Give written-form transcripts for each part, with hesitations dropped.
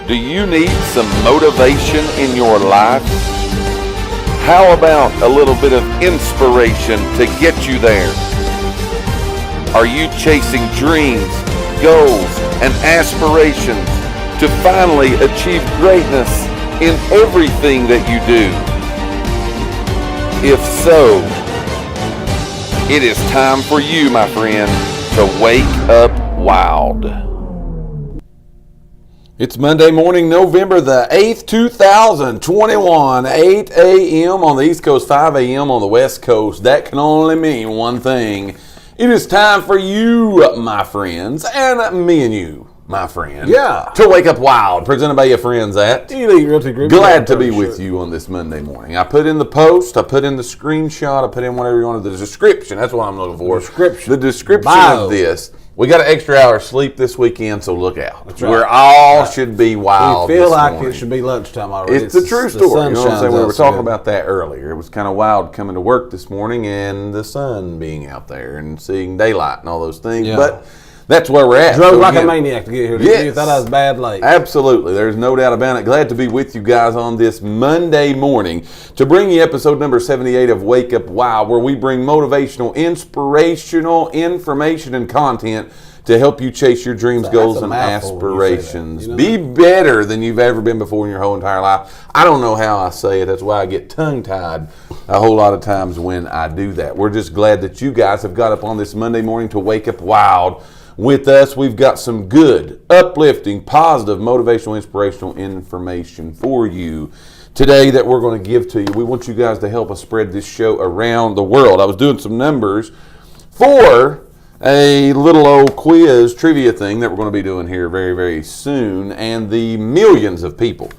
Do you need some motivation in your life? How about a little bit of inspiration to get you there? Are you chasing dreams, goals, and aspirations to finally achieve greatness in everything that you do? If so, it is time for you, my friend, to wake up wild. It's Monday morning, November the 8th, 2021, 8 a.m. on the East Coast, 5 a.m. on the West Coast. That can only mean one thing. It is time for you, my friends, and me and you, my friend. Yeah. To wake up wild, presented by your friends at Elite Realty Group. Glad to be with you on this Monday morning. I put in the post, I put in the screenshot, I put in whatever you want, the description. That's what I'm looking for. The description Bio. of this. We got an extra hour of sleep this weekend, so look out. That's right. We're all should be wild. We feel this like morning. It should be lunchtime already. It's the true story. You know what I'm saying? We were talking outside. about that earlier. It was kind of wild coming to work this morning and the sun being out there and seeing daylight and all those things. Yeah. But that's where we're at. Drove So like again, a maniac to get here. Yes. You thought I was bad late. Absolutely. There's no doubt about it. Glad to be with you guys on this Monday morning to bring you episode number 78 of Wake Up Wild, where we bring motivational, inspirational information and content to help you chase your dreams, That's goals, a and mouthful when you say that, aspirations. you know? Be better than you've ever been before in your whole entire life. I don't know how I say it. That's why I get tongue-tied a whole lot of times when I do that. We're just glad that you guys have got up on this Monday morning to wake up wild with us. We've got some good, uplifting, positive, motivational, inspirational information for you today that we're going to give to you. We want you guys to help us spread this show around the world. I was doing some numbers for a little old quiz trivia thing that we're going to be doing here very, very soon, and the millions of people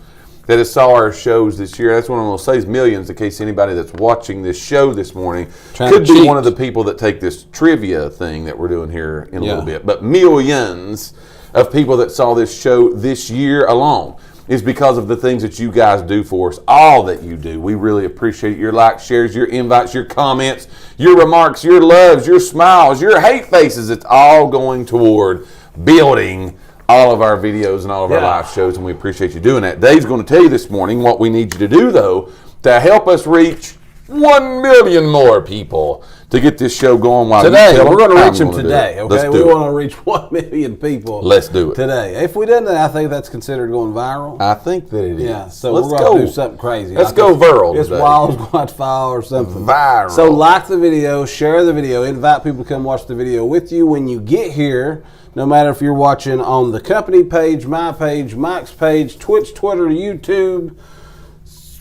that have saw our shows this year. That's what I'm going to say is millions, in case anybody that's watching this show this morning could be one of the people that take this trivia thing that we're doing here in a little bit. But millions of people that saw this show this year alone is because of the things that you guys do for us, all that you do. We really appreciate your likes, shares, your invites, your comments, your remarks, your loves, your smiles, your hate faces. It's all going toward building all of our videos and all of our live shows, and we appreciate you doing that. Dave's going to tell you this morning what we need you to do, though, to help us reach 1 million more people to get this show going. While Today, we're going to how reach I'm them gonna do today, it. okay? Let's We do it. want to reach 1 million people. Let's do it. Today. If we didn't, I think that's considered going viral. I think that it is. Yeah, so Let's we're going to do something crazy. Let's go viral It's today. Wild Wildfire or something. Viral. So like the video, share the video, invite people to come watch the video with you when you get here. No matter if you're watching on the company page, my page, Mike's page, Twitch, Twitter, YouTube,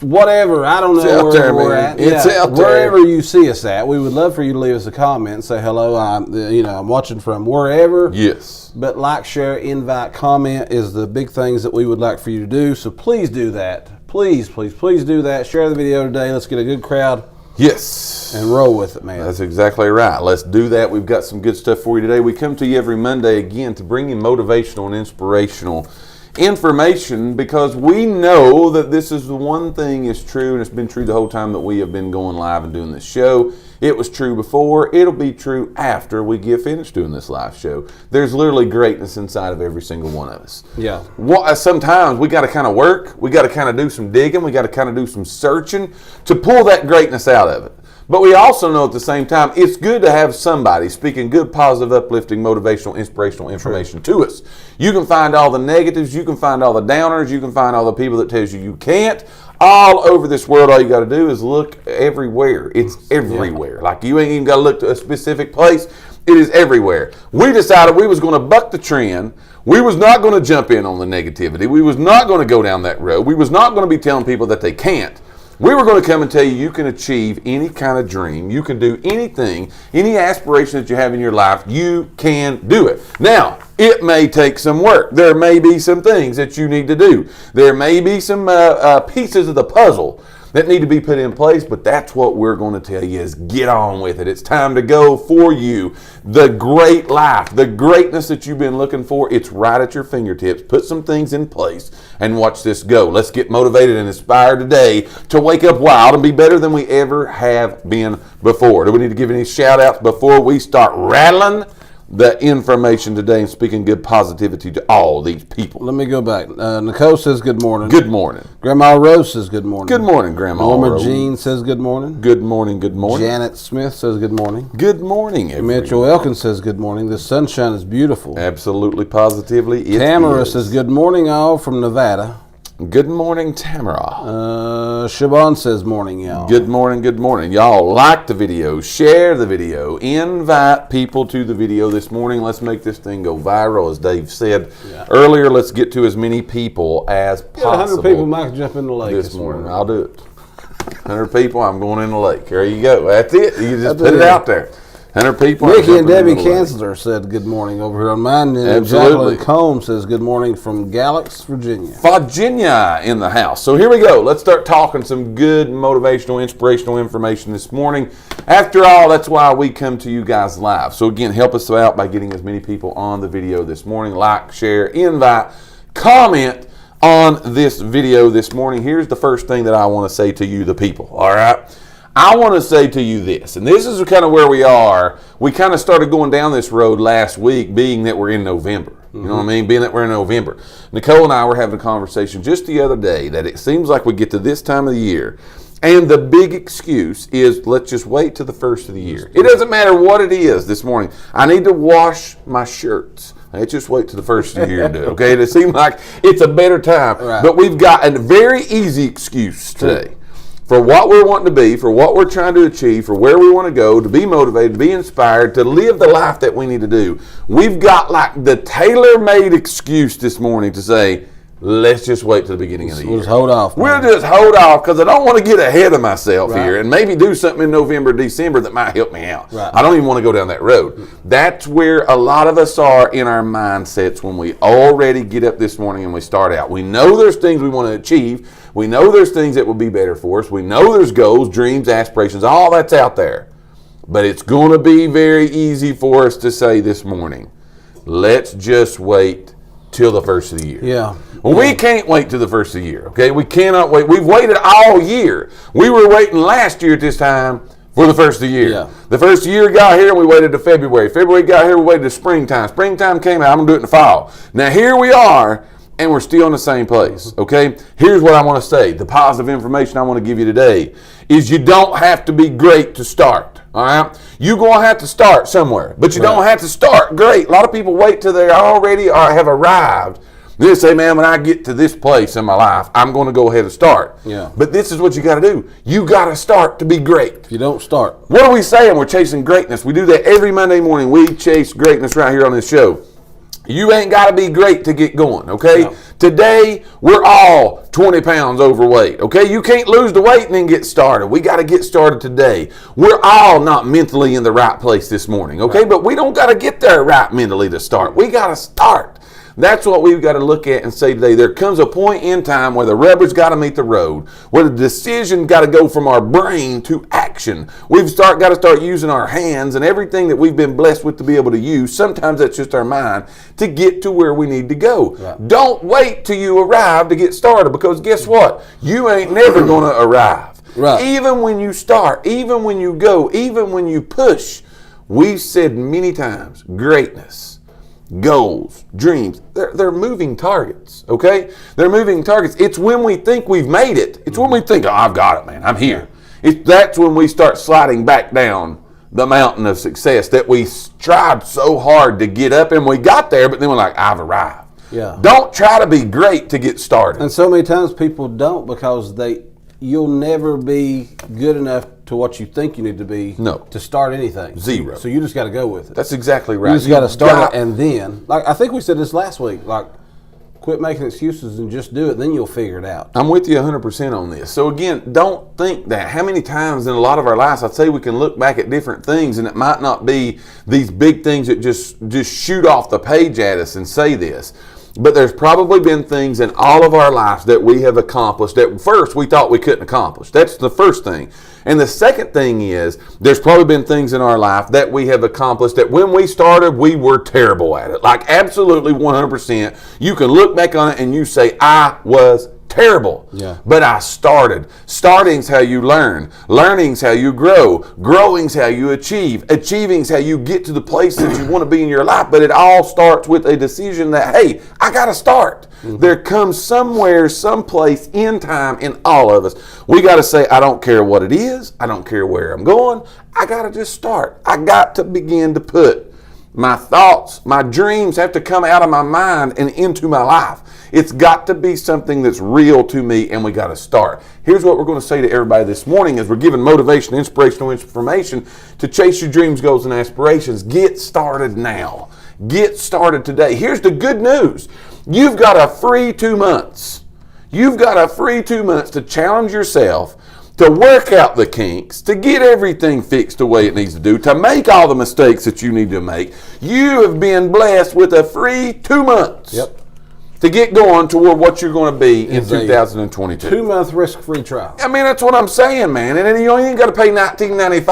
whatever. I don't know where we're at. It's out there. Wherever you see us at, we would love for you to leave us a comment and say hello. I'm watching from wherever. Yes. But like, share, invite, comment is the big things that we would like for you to do. So please do that. Please, please, please do that. Share the video today. Let's get a good crowd. Yes. And roll with it, man. That's exactly right. Let's do that. We've got some good stuff for you today. We come to you every Monday again to bring you motivational and inspirational information, because we know that this is the one thing is true, and it's been true the whole time that we have been going live and doing this show. It was true before. It'll be true after we get finished doing this live show. There's literally greatness inside of every single one of us. Yeah. Sometimes we got to kind of work. We got to kind of do some digging. We got to kind of do some searching to pull that greatness out of it. But we also know at the same time, it's good to have somebody speaking good, positive, uplifting, motivational, inspirational information to us. You can find all the negatives. You can find all the downers. You can find all the people that tells you can't. All over this world, all you got to do is look everywhere. It's everywhere. Like, you ain't even got to look to a specific place. It is everywhere. We decided we was going to buck the trend. We was not going to jump in on the negativity. We was not going to go down that road. We was not going to be telling people that they can't. We were going to come and tell you you can achieve any kind of dream. You can do anything, any aspiration that you have in your life, you can do it. Now, it may take some work. There may be some things that you need to do. There may be some pieces of the puzzle that need to be put in place, but that's what we're going to tell you is get on with it. It's time to go for you. The great life, the greatness that you've been looking for, it's right at your fingertips. Put some things in place and watch this go. Let's get motivated and inspired today to wake up wild and be better than we ever have been before. Do we need to give any shout outs before we start rattling the information today and speaking good positivity to all these people. Let me go back. Nicole says good morning. Good morning. Grandma Rose says good morning. Good morning, Grandma Norma Rose. Jean says good morning. Good morning, good morning. Janet Smith says good morning. Good morning, everyone. Mitchell Elkins says good morning. The sunshine is beautiful. Absolutely, positively, it Tamara is. says good morning all from Nevada. Good morning, Tamara. Siobhan says morning y'all. Good morning, good morning. Y'all like the video, share the video, invite people to the video this morning. Let's make this thing go viral, as Dave said earlier. Let's get to as many people as possible. 100 people might jump in the lake this morning. I'll do it. 100 people, I'm going in the lake. There you go. That's it. You just That's put it it. out there. 100 people. I'm Nikki and jumping in Debbie the lake. Kanzler said good morning over here on mine. And Absolutely. Jacqueline Combs says good morning from Galax, Virginia. Virginia in the house. So here we go. Let's start talking some good motivational, inspirational information this morning. After all, that's why we come to you guys live. So again, help us out by getting as many people on the video this morning. Like, share, invite, comment on this video this morning. Here's the first thing that I want to say to you, the people. All right. I want to say to you this, and this is kind of where we are. We kind of started going down this road last week, being that we're in November. You know what I mean? Being that we're in November. Nicole and I were having a conversation just the other day that it seems like we get to this time of the year, and the big excuse is let's just wait till the first of the year. It doesn't matter what it is this morning. I need to wash my shirts. Let's just wait till the first of the year to do it, okay? It seems like it's a better time. Right. But we've got a very easy excuse today. For what we're wanting to be, for what we're trying to achieve, for where we want to go, to be motivated, to be inspired, to live the life that we need to do. We've got like the tailor-made excuse this morning to say, let's just wait till the beginning of the year. We'll just hold off. We'll just hold off because I don't want to get ahead of myself Right. here and maybe do something in November, December that might help me out. Right. I don't even want to go down that road. That's where a lot of us are in our mindsets when we already get up this morning and we start out. We know there's things we want to achieve. We know there's things that will be better for us. We know there's goals, dreams, aspirations, all that's out there. But it's going to be very easy for us to say this morning, let's just wait till the first of the year. Yeah. Well, we can't wait till the first of the year, okay? We cannot wait. We've waited all year. We were waiting last year at this time for the first of the year. Yeah. The first year got here and we waited to February. February got here, we waited to springtime. Springtime came out, I'm going to do it in the fall. Now here we are, and we're still in the same place, okay? Here's what I want to say. The positive information I want to give you today is you don't have to be great to start, all right? You're going to have to start somewhere, but you don't have to start great. A lot of people wait till they already have arrived. They say, man, when I get to this place in my life, I'm going to go ahead and start. Yeah. But this is what you got to do. You got to start to be great. If you don't start. What are we saying? We're chasing greatness. We do that every Monday morning. We chase greatness right here on this show. You ain't got to be great to get going, okay? No. Today, we're all 20 pounds overweight, okay? You can't lose the weight and then get started. We got to get started today. We're all not mentally in the right place this morning, okay? But we don't got to get there right mentally to start. We got to start. That's what we've got to look at and say today. There comes a point in time where the rubber's got to meet the road, where the decision got to go from our brain to action. We've got to start using our hands and everything that we've been blessed with to be able to use. Sometimes that's just our mind to get to where we need to go. Right. Don't wait till you arrive to get started, because guess what? You ain't never going to arrive. Right. Even when you start, even when you go, even when you push, we've said many times, greatness, goals, dreams, they're moving targets, okay? They're moving targets. It's when we think we've made it. It's when we think, oh, I've got it, man. I'm here. That's when we start sliding back down the mountain of success that we tried so hard to get up, and we got there, but then we're like, I've arrived. Yeah. Don't try to be great to get started. And so many times people don't, because you'll never be good enough to what you think you need to be to start anything. Zero. So you just got to go with it. That's exactly right. You just got to start it, and then, like I think we said this last week, like quit making excuses and just do it. Then you'll figure it out. I'm with you 100% on this. So again, don't think that. How many times in a lot of our lives, I'd say we can look back at different things, and it might not be these big things that just shoot off the page at us and say this. But there's probably been things in all of our lives that we have accomplished that first we thought we couldn't accomplish. That's the first thing. And the second thing is, there's probably been things in our life that we have accomplished that when we started, we were terrible at it. Like absolutely 100%. You can look back on it and you say, I was terrible. Yeah. But I started. Starting's how you learn. Learning's how you grow. Growing's how you achieve. Achieving's how you get to the place that you want to be in your life. But it all starts with a decision that, hey, I got to start. There comes somewhere, someplace in time in all of us. We got to say, I don't care what it is. I don't care where I'm going. I got to just start. I got to begin to put my thoughts, my dreams have to come out of my mind and into my life. It's got to be something that's real to me, and we got to start. Here's what we're going to say to everybody this morning as we're giving motivation, inspirational information to chase your dreams, goals, and aspirations. Get started now. Get started today. Here's the good news. You've got a free 2 months. You've got a free 2 months to challenge yourself, to work out the kinks, to get everything fixed the way it needs to do, to make all the mistakes that you need to make. You have been blessed with a free 2 months. Yep. To get going toward what you're going to be in 2022. 2 month risk-free trial. I mean, that's what I'm saying, man. And then you ain't got to pay $19.95.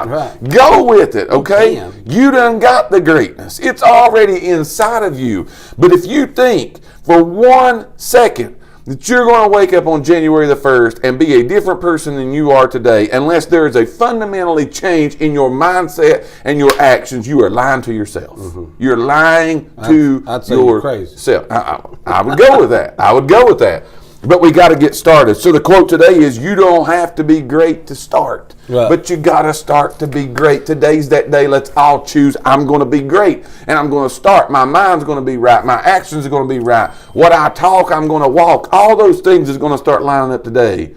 Right. Go with it, okay? You can. You done got the greatness. It's already inside of you. But if you think for 1 second that you're going to wake up on January the 1st and be a different person than you are today, unless there is a fundamentally change in your mindset and your actions, you are lying to yourself. You're lying to I'd say you're crazy. yourself. I would go with that. I would go with that. But we got to get started. So the quote today is, you don't have to be great to start, Right. but you got to start to be great. Today's that day. Let's all choose, I'm going to be great, and I'm going to start. My mind's going to be right. My actions are going to be right. What I talk, I'm going to walk. All those things is going to start lining up today.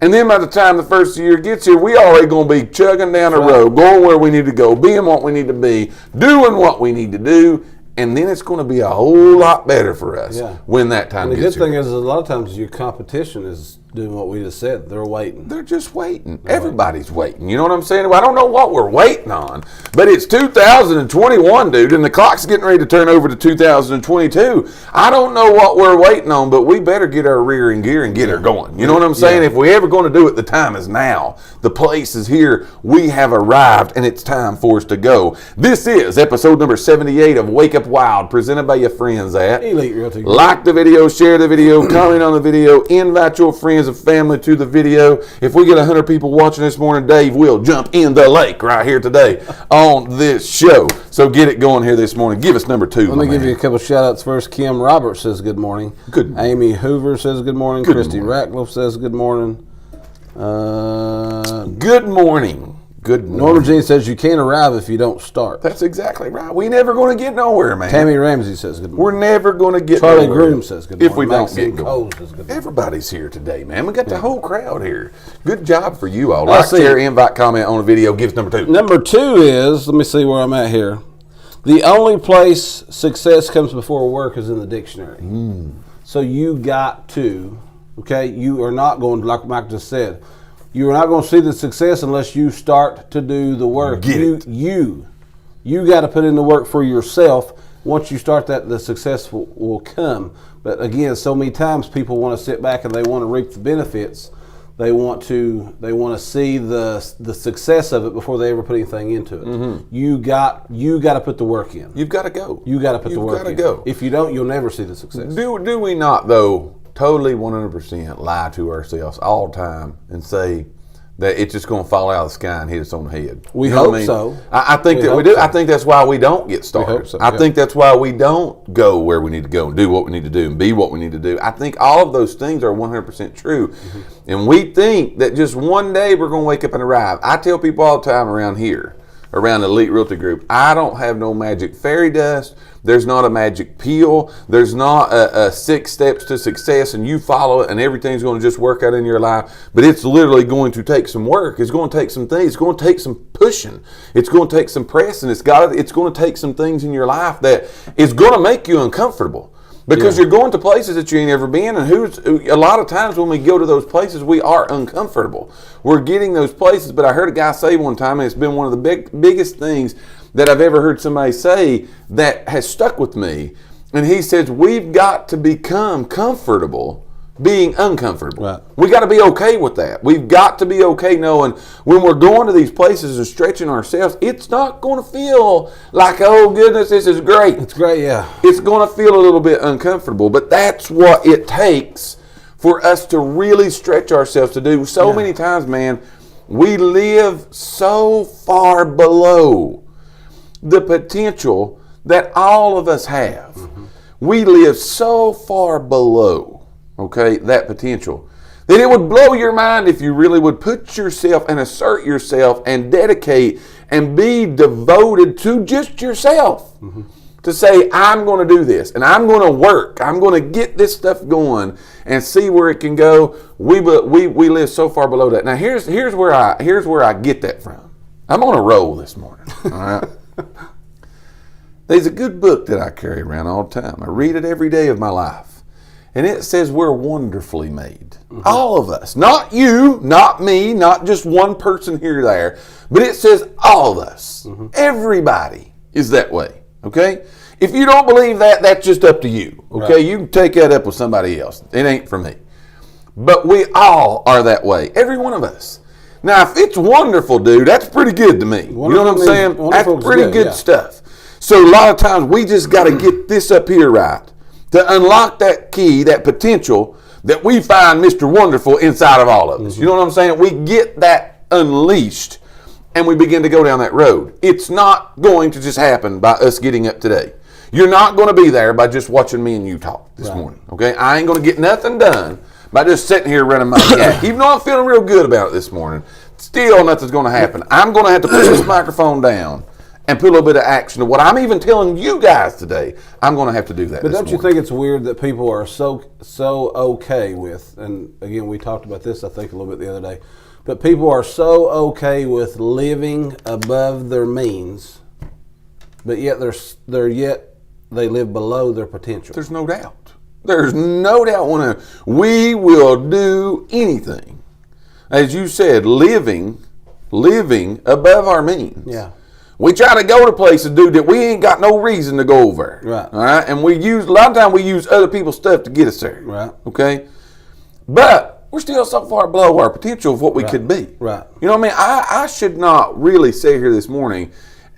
And then by the time the first year gets here, we already going to be chugging down the road, going where we need to go, being what we need to be, doing what we need to do. And then it's going to be a whole lot better for us when that time The gets good thing here. is a lot of times your competition is doing what we just said. They're waiting. They're just waiting. Everybody's waiting. You know what I'm saying? Well, I don't know what we're waiting on, but it's 2021, dude, and the clock's getting ready to turn over to 2022. I don't know what we're waiting on, but we better get our rear in gear and get her going. You know what I'm saying? Yeah. If we're ever going to do it, the time is now. The place is here. We have arrived, and it's time for us to go. This is episode number 78 of Wake Up Wild, presented by your friends at Elite Realty. Like the video, share the video, comment on the video, invite your friends and family to the video. If we get 100 people watching this morning, Dave will jump in the lake right here today on this show. So get it going here this morning. Give us number 2. Let me give you a couple shout outs first. Kim Roberts says good morning. Good morning. Amy Hoover says good morning. Good Christy morning. Ratcliffe says good morning. Good morning. Good morning. Norma Jean says you can't arrive if you don't start. That's exactly right. We never going to get nowhere, man. Tammy Ramsey says good morning. We're never going to get Charlie nowhere Groom says good if morning. we don't Maxine get Cole going. says good morning. Everybody's here today, man. We got the whole crowd here. Good job for you all. Let's Like, see. share, invite, comment on the video. Give us number 2. Number 2 is, let me see where I'm at here. The only place success comes before work is in the dictionary. So you got to, okay, you are not going to, like Mike just said, you are not going to see the success unless you start to do the work. Get it. You got to put in the work for yourself. Once you start that, the success will come. But again, so many times people want to sit back and they want to reap the benefits. They want to see the success of it before they ever put anything into it. You got to put the work in. You've got to go. You got to put the work gotta in. go. If you don't, you'll never see the success. Do we not, though, totally 100% lie to ourselves all the time and say that it's just going to fall out of the sky and hit us on the head? We You know what hope I mean? so. I think We that we hope do. so. I think that's why we don't get started. hope so, I yeah. think that's why we don't go where we need to go and do what we need to do and be what we need to do. I think all of those things are 100% true. Mm-hmm. And we think that just one day we're going to wake up and arrive. I tell people all the time around here, around the Elite Realty Group, I don't have no magic fairy dust. There's not a magic pill. There's not a 6 steps to success and you follow it and everything's going to just work out in your life. But it's literally going to take some work. It's going to take some things. It's going to take some pushing. It's going to take some pressing. It's going to take some things in your life that is going to make you uncomfortable. Because you're going to places that you ain't ever been, and a lot of times when we go to those places, we are uncomfortable. We're getting those places, but I heard a guy say one time, and it's been one of the biggest things that I've ever heard somebody say that has stuck with me. And he says, we've got to become comfortable being uncomfortable. Right. We got to be okay with that. We've got to be okay knowing when we're going to these places and stretching ourselves, it's not going to feel like, oh goodness, this is great. It's great, yeah. It's going to feel a little bit uncomfortable, but that's what it takes for us to really stretch ourselves to do. So many times, man, we live so far below the potential that all of us have. We live so far below, okay, that potential, that it would blow your mind if you really would put yourself and assert yourself and dedicate and be devoted to just yourself. To say, I'm going to do this and I'm going to work. I'm going to get this stuff going and see where it can go. We live so far below that. Now here's where I get that from. I'm on a roll this morning. All right. There's a good book that I carry around all the time. I read it every day of my life. And it says we're wonderfully made. All of us. Not you, not me, not just one person here or there. But it says all of us. Everybody is that way. Okay? If you don't believe that, that's just up to you. Okay? Right. You can take that up with somebody else. It ain't for me. But we all are that way. Every one of us. Now, if it's wonderful, dude, that's pretty good to me. You know what I'm saying? That's pretty good stuff. So a lot of times we just got to get this up here right to unlock that key, that potential that we find Mr. Wonderful inside of all of us. You know what I'm saying? We get that unleashed and we begin to go down that road. It's not going to just happen by us getting up today. You're not going to be there by just watching me and you talk this morning. Okay? I ain't going to get nothing done by just sitting here running my yak. Even though I'm feeling real good about it this morning, still nothing's going to happen. I'm going to have to put this microphone down and put a little bit of action to what I'm even telling you guys today. I'm going to have to do that. But don't you think it's weird that people are so okay with, and again, we talked about this, I think, a little bit the other day, but people are so okay with living above their means, but yet they live below their potential. There's no doubt. There's no doubt. We will do anything, as you said, living above our means. Yeah. We try to go to places, dude, that we ain't got no reason to go over. Right. All right. And a lot of times we use other people's stuff to get us there. Right. Okay. But we're still so far below our potential of what we could be. Right. You know what I mean? I should not really sit here this morning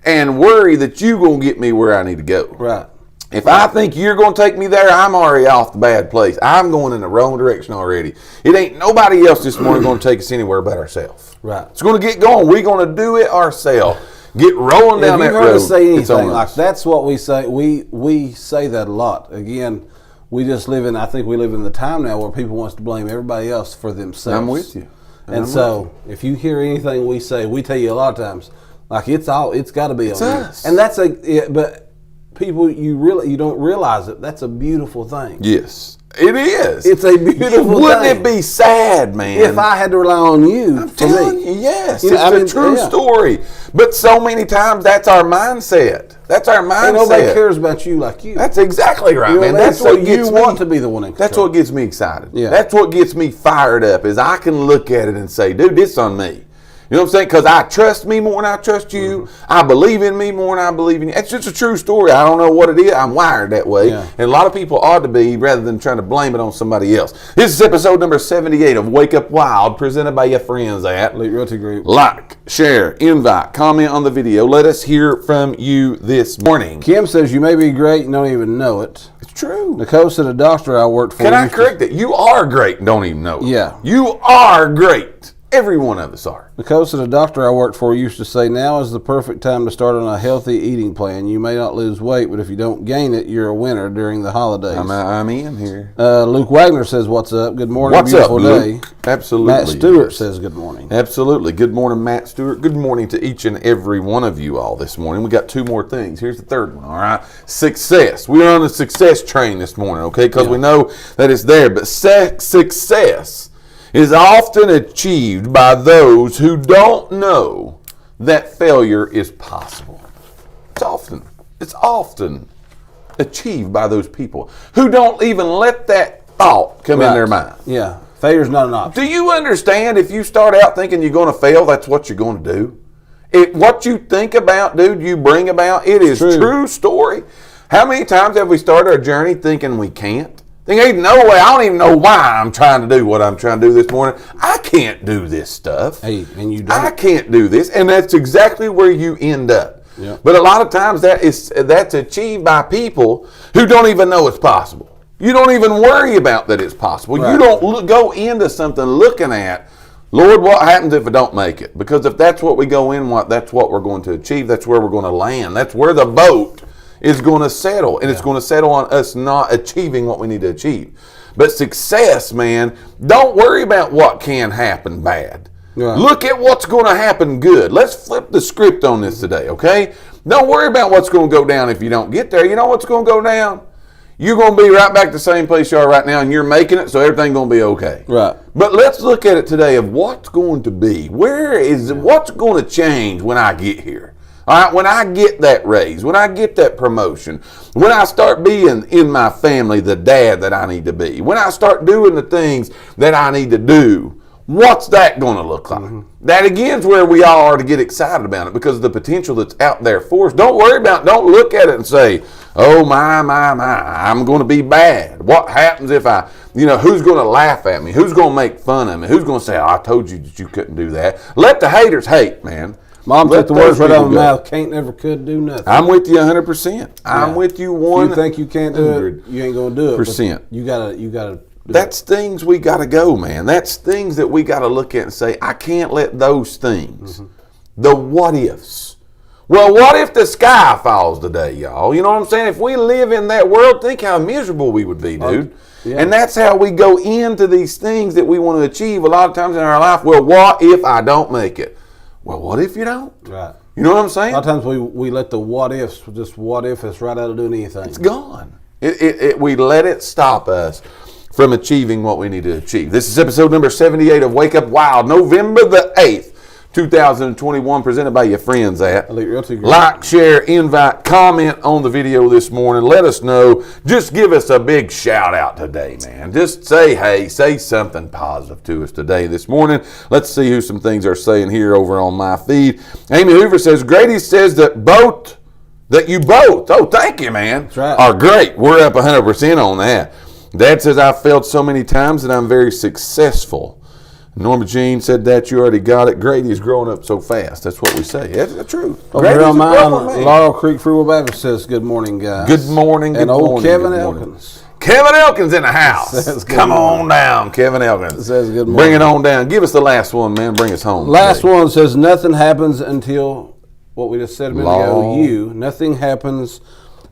and worry that you're going to get me where I need to go. Right. If I think you're going to take me there, I'm already off the bad place. I'm going in the wrong direction already. It ain't nobody else this morning going to take us anywhere but ourselves. Right. It's going to get going. We're going to do it ourselves. Get rolling down that road. If you've heard us say anything, like that's what we say. We say that a lot. Again, we just live in, I think we live in the time now where people wants to blame everybody else for themselves. I'm with you. And so if you hear anything we say, we tell you a lot of times, like it's got to be on us. And that's but people, you don't realize it. That's a beautiful thing. Yes. It is. It's a beautiful thing. Wouldn't it be sad, man? If I had to rely on you. I'm telling you, yes. You know, it's a true story. But so many times that's our mindset. That's our mindset. And nobody cares about you like you. That's exactly right, man. That's what you want to be the one in control. That's what gets me excited. Yeah. That's what gets me fired up is I can look at it and say, dude, this on me. You know what I'm saying? Because I trust me more than I trust you. I believe in me more than I believe in you. It's just a true story. I don't know what it is. I'm wired that way. Yeah. And a lot of people ought to be rather than trying to blame it on somebody else. This is episode number 78 of Wake Up Wild, presented by your friends at Elite Realty Group. Like, share, invite, comment on the video. Let us hear from you this morning. Kim says you may be great and don't even know it. It's true. Nicole said a doctor I worked for. Can I correct it? You are great and don't even know it. Yeah. You are great. Every one of us are. Nicole said a doctor I worked for used to say, now is the perfect time to start on a healthy eating plan. You may not lose weight, but if you don't gain it, you're a winner during the holidays. I'm in here. Luke Wagner says, what's up? Good morning. What's beautiful up, day. Luke? Absolutely. Matt Stewart says good morning. Absolutely. Good morning, Matt Stewart. Good morning to each and every one of you all this morning. We got two more things. Here's the third one, all right? Success. We're on the success train this morning, okay? Because we know that it's there. But success is often achieved by those who don't know that failure is possible. It's often achieved by those people who don't even let that thought come in their mind. Yeah, failure's not an option. Do you understand if you start out thinking you're going to fail, that's what you're going to do? What you think about, dude, you bring about, it is true story. How many times have we started our journey thinking we can't? There ain't no way. I don't even know why I'm trying to do what I'm trying to do this morning. I can't do this stuff. Hey, and you don't. I can't do this, and that's exactly where you end up. Yep. But a lot of times that's achieved by people who don't even know it's possible. You don't even worry about that it's possible. Right. You don't go into something looking at, Lord, what happens if I don't make it? Because if that's what we go in, that's what we're going to achieve. That's where we're going to land. That's where the boat is going to settle. And it's going to settle on us not achieving what we need to achieve. But success, man, don't worry about what can happen bad. Right. Look at what's going to happen good. Let's flip the script on this today, okay? Don't worry about what's going to go down if you don't get there. You know what's going to go down? You're going to be right back the same place you are right now, and you're making it, so everything's going to be okay. Right. But let's look at it today of what's going to be. What's going to change when I get here? All right, when I get that raise, when I get that promotion, when I start being in my family the dad that I need to be, when I start doing the things that I need to do, what's that going to look like? Mm-hmm. That again is where we all are to get excited about it because of the potential that's out there for us. Don't worry about it. Don't look at it and say, oh, my, I'm going to be bad. What happens if who's going to laugh at me? Who's going to make fun of me? Who's going to say, oh, I told you that you couldn't do that? Let the haters hate, man. Mom took the words right out of my mouth. Can't, never, could do nothing. I'm with you 100%. I'm with you 100%. You think you can't do it, you ain't going to do it. You gotta. That's things we got to go, man. That's things that we got to look at and say, I can't let those things, the what ifs. Well, what if the sky falls today, y'all? You know what I'm saying? If we live in that world, think how miserable we would be, dude. Yeah. And that's how we go into these things that we want to achieve a lot of times in our life. Well, what if I don't make it? Well, what if you don't? Right. You know what I'm saying? A lot of times we let the what ifs, just what if us right out of doing anything. It's gone. We let it stop us from achieving what we need to achieve. This is episode number 78 of Wake Up Wild, November the 8th, 2021, presented by your friends at Like, Share, Invite, comment on the video this morning. Let us know. Just give us a big shout out today, man. Just say hey, say something positive to us today, this morning. Let's see who some things are saying here over on my feed. Amy Hoover says, Grady says that you both, oh, thank you, man, that's right, are great. We're up 100% on that. Dad says, I've failed so many times that I'm very successful. Norma Jean said that you already got it. Grady's growing up so fast. That's what we say. That's true. Over here on mine, Laurel Creek Free Will Baptist says, good morning, guys. Good morning. And old Kevin Elkins. Kevin Elkins in the house. Come on down, Kevin Elkins. Says good morning. Bring it on down. Give us the last one, man. Bring us home. Last one says, nothing happens until, what we just said a minute ago, nothing happens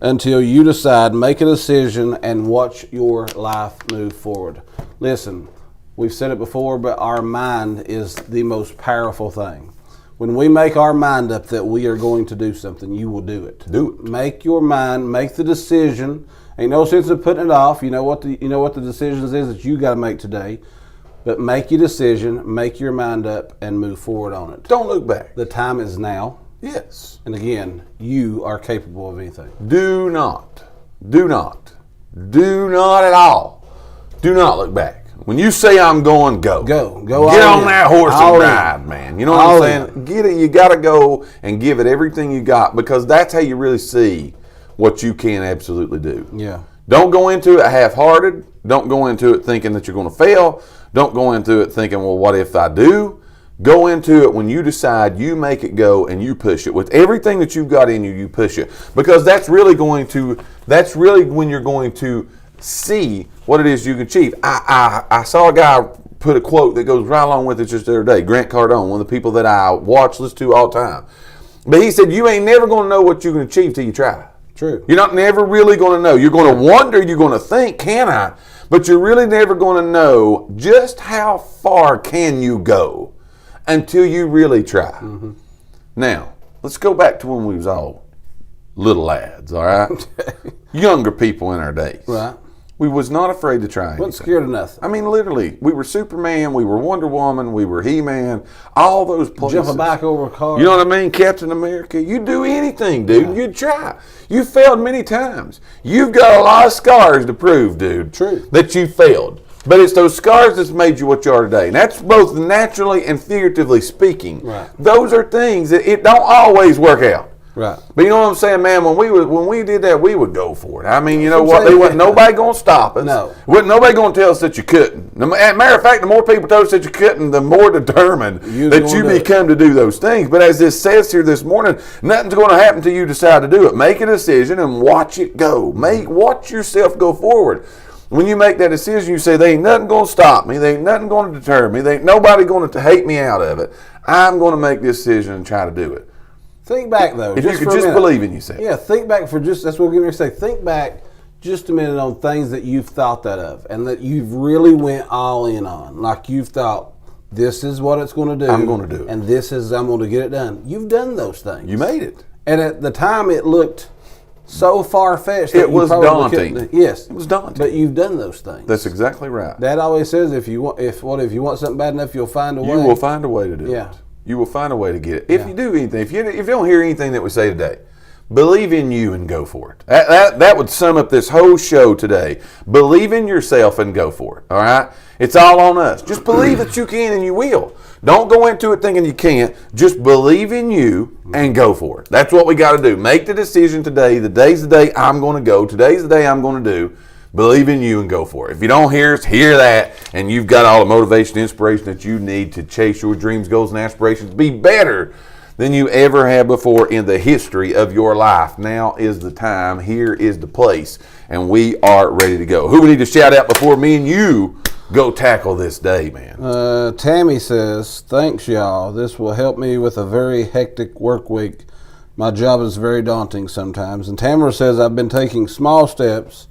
until you decide, make a decision, and watch your life move forward. Listen, we've said it before, but our mind is the most powerful thing. When we make our mind up that we are going to do something, you will do it. Do it. Make your mind, make the decision. Ain't no sense of putting it off. You know what the decisions is that you got to make today. But make your decision, make your mind up, and move forward on it. Don't look back. The time is now. Yes. And again, you are capable of anything. Do not at all. Do not look back. When you say I'm going, go. Go. Get on that horse and ride, man. You know what I'm saying? Get it. You got to go and give it everything you got because that's how you really see what you can absolutely do. Yeah. Don't go into it half-hearted. Don't go into it thinking that you're going to fail. Don't go into it thinking, well, what if I do? Go into it when you decide, you make it go and you push it. With everything that you've got in you, you push it. Because that's really when you're going to see what it is you can achieve. I saw a guy put a quote that goes right along with it just the other day. Grant Cardone, one of the people that I watch, listen to all the time. But he said, you ain't never going to know what you can achieve till you try. True. You're not never really going to know. You're going to wonder, you're going to think, can I? But you're really never going to know just how far can you go until you really try. Mm-hmm. Now, let's go back to when we was all little lads, all right? Younger people in our days. Right. We was not afraid to try anything. Wasn't scared of nothing. I mean, literally, we were Superman, we were Wonder Woman, we were He-Man, all those places. Jump a bike over a car. You know what I mean? Captain America. You do anything, dude. Yeah. You'd try. You failed many times. You've got a lot of scars to prove, dude. True. That you failed. But it's those scars that's made you what you are today. And that's both naturally and figuratively speaking. Right. Those are things that it don't always work out. Right. But you know what I'm saying, man? When we did that, we would go for it. I mean, you know what? There wasn't nobody going to stop us. No. Wasn't nobody going to tell us that you couldn't. Matter of fact, the more people told us that you couldn't, the more determined that you become to do those things. But as this says here this morning, nothing's going to happen until you decide to do it. Make a decision and watch it go. Watch yourself go forward. When you make that decision, you say, there ain't nothing going to stop me. There ain't nothing going to deter me. There ain't nobody going to hate me out of it. I'm going to make this decision and try to do it. Think back, though. If you could just believe in yourself. Yeah, think back that's what we're going to say. Think back just a minute on things that you've thought that of and that you've really went all in on. Like you've thought, this is what it's going to do. I'm going to do it. And I'm going to get it done. You've done those things. You made it. And at the time, it looked so far-fetched. It was daunting. Yes. It was daunting. But you've done those things. That's exactly right. Dad always says, if you want something bad enough, you'll find a way. You will find a way to do Yeah. it. You will find a way to get it. If you do anything, if you don't hear anything that we say today, believe in you and go for it. That would sum up this whole show today. Believe in yourself and go for it. All right? It's all on us. Just believe that you can and you will. Don't go into it thinking you can't. Just believe in you and go for it. That's what we got to do. Make the decision today. The day's the day I'm going to go. Today's the day I'm going to do. Believe in you and go for it. If you don't hear us, hear that, and you've got all the motivation, inspiration that you need to chase your dreams, goals, and aspirations. Be better than you ever have before in the history of your life. Now is the time. Here is the place, and we are ready to go. Who we need to shout out before me and you go tackle this day, man? Tammy says, thanks, y'all. This will help me with a very hectic work week. My job is very daunting sometimes. And Tamara says, I've been taking small steps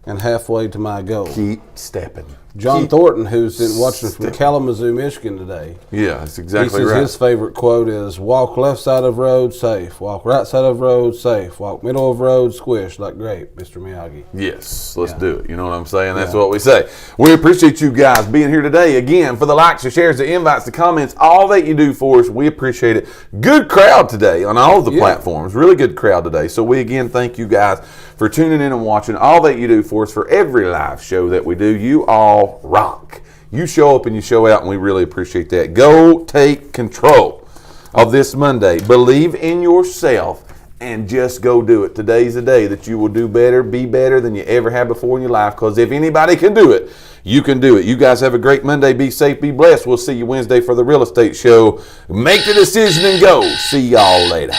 and halfway to my goal. Keep stepping. John Thornton, who's been watching from Kalamazoo, Michigan today. Yeah, that's exactly he says right. His favorite quote is, walk left side of road, safe. Walk right side of road, safe. Walk middle of road, squish like grape, Mr. Miyagi. Yes, let's do it. You know what I'm saying? That's what we say. We appreciate you guys being here today. Again, for the likes, the shares, the invites, the comments, all that you do for us, we appreciate it. Good crowd today on all of the platforms. Really good crowd today. So we again thank you guys for tuning in and watching all that you do for us for every live show that we do. You all rock. You show up and you show out, and we really appreciate that. Go take control of this Monday. Believe in yourself and just go do it. Today's the day that you will do better, be better than you ever have before in your life, because if anybody can do it, you can do it. You guys have a great Monday. Be safe, be blessed. We'll see you Wednesday for the real estate show. Make the decision and go. See y'all later.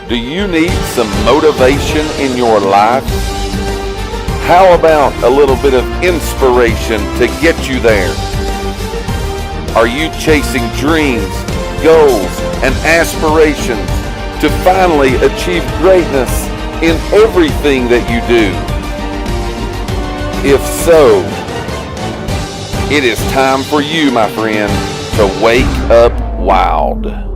Do you need some motivation in your life? How about a little bit of inspiration to get you there? Are you chasing dreams, goals, and aspirations to finally achieve greatness in everything that you do? If so, it is time for you, my friend, to wake up wild.